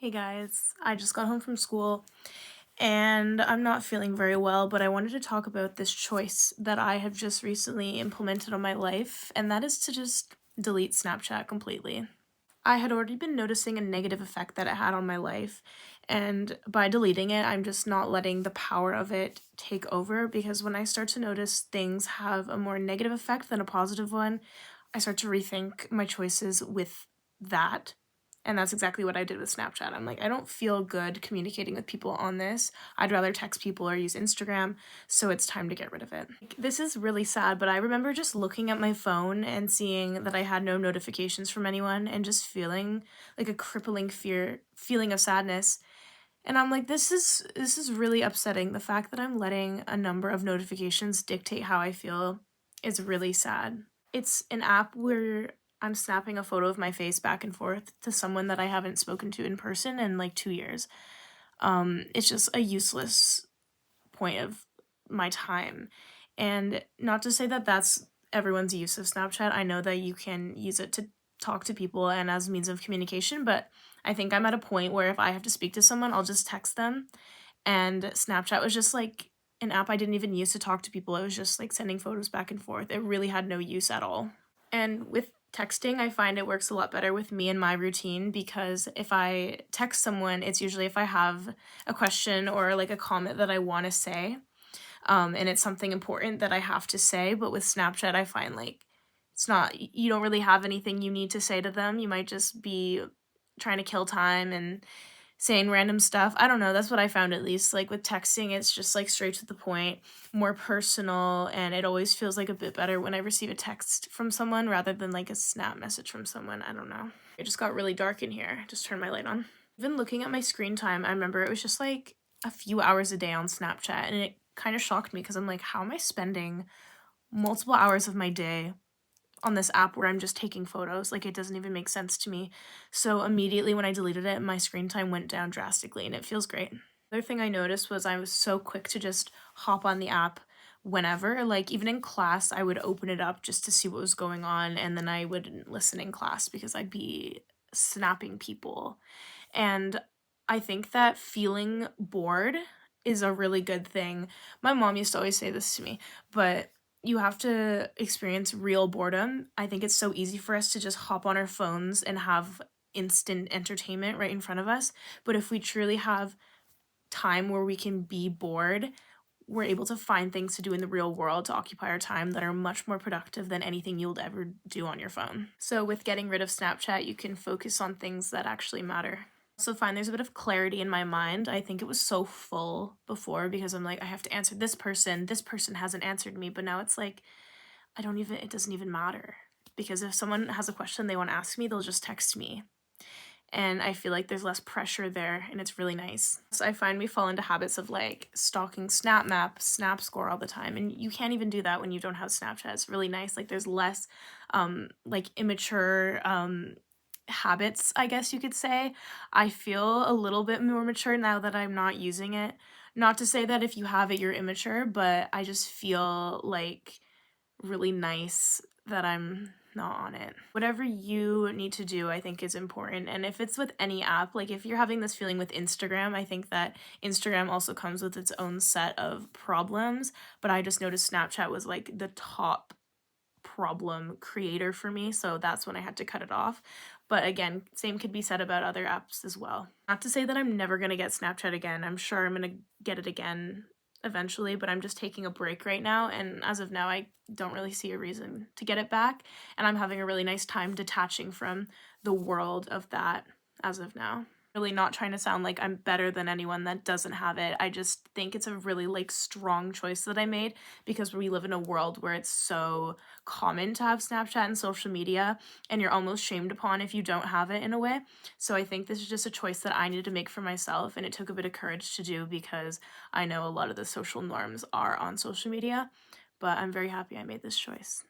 Hey guys, I just got home from school and I'm not feeling very well, but I wanted to talk about this choice that I have just recently implemented on my life, and that is to just delete Snapchat completely. I had already been noticing a negative effect that it had on my life, and by deleting it, I'm just not letting the power of it take over because when I start to notice things have a more negative effect than a positive one, I start to rethink my choices with that. And that's exactly what I did with Snapchat. I'm like, I don't feel good communicating with people on this. I'd rather text people or use Instagram, so it's time to get rid of it. This is really sad, but I remember just looking at my phone and seeing that I had no notifications from anyone and just feeling like a crippling feeling of sadness. And I'm like, this is really upsetting. The fact that I'm letting a number of notifications dictate how I feel is really sad. It's an app where I'm snapping a photo of my face back and forth to someone that I haven't spoken to in person in like 2 years. It's just a useless point of my time. And not to say that that's everyone's use of Snapchat. I know that you can use it to talk to people and as means of communication, but I think I'm at a point where if I have to speak to someone, I'll just text them. And Snapchat was just like an app I didn't even use to talk to people. It was just like sending photos back and forth. It really had no use at all. And with texting, I find it works a lot better with me and my routine because if I text someone, it's usually if I have a question or like a comment that I want to say, and it's something important that I have to say. But with Snapchat, I find like it's not, you don't really have anything you need to say to them. You might just be trying to kill time and saying random stuff. I don't know, that's what I found at least. Like with texting, it's just like straight to the point, more personal, and it always feels like a bit better when I receive a text from someone rather than like a snap message from someone. I don't know. It just got really dark in here. Just turned my light on. Even looking at my screen time, I remember it was just like a few hours a day on Snapchat, and it kind of shocked me because I'm like, how am I spending multiple hours of my day on this app where I'm just taking photos? Like, it doesn't even make sense to me. So immediately when I deleted it, my screen time went down drastically and it feels great. Another thing I noticed was I was so quick to just hop on the app whenever. Like, even in class, I would open it up just to see what was going on, and then I wouldn't listen in class because I'd be snapping people. And I think that feeling bored is a really good thing. My mom used to always say this to me, but you have to experience real boredom. I think it's so easy for us to just hop on our phones and have instant entertainment right in front of us. But if we truly have time where we can be bored, we're able to find things to do in the real world to occupy our time that are much more productive than anything you'll ever do on your phone. So, with getting rid of Snapchat, you can focus on things that actually matter. Also find there's a bit of clarity in my mind. I think it was so full before because I'm like, I have to answer this person hasn't answered me, but now it's like it doesn't even matter. Because if someone has a question they want to ask me, they'll just text me. And I feel like there's less pressure there, and it's really nice. So I find we fall into habits of like stalking SnapMap, SnapScore all the time, and you can't even do that when you don't have Snapchat. It's really nice. Like there's less like immature habits, I guess you could say. I feel a little bit more mature now that I'm not using it. Not to say that if you have it, you're immature, but I just feel like really nice that I'm not on it. Whatever you need to do, I think is important. And if it's with any app, like if you're having this feeling with Instagram, I think that Instagram also comes with its own set of problems. But I just noticed Snapchat was like the top problem creator for me, so that's when I had to cut it off. But again, same could be said about other apps as well. Not to say that I'm never going to get Snapchat again. I'm sure I'm going to get it again eventually, but I'm just taking a break right now, and as of now I don't really see a reason to get it back, and I'm having a really nice time detaching from the world of that as of now. Really not trying to sound like I'm better than anyone that doesn't have it. I just think it's a really like strong choice that I made because we live in a world where it's so common to have Snapchat and social media, and you're almost shamed upon if you don't have it in a way. So I think this is just a choice that I needed to make for myself, and it took a bit of courage to do because I know a lot of the social norms are on social media, but I'm very happy I made this choice.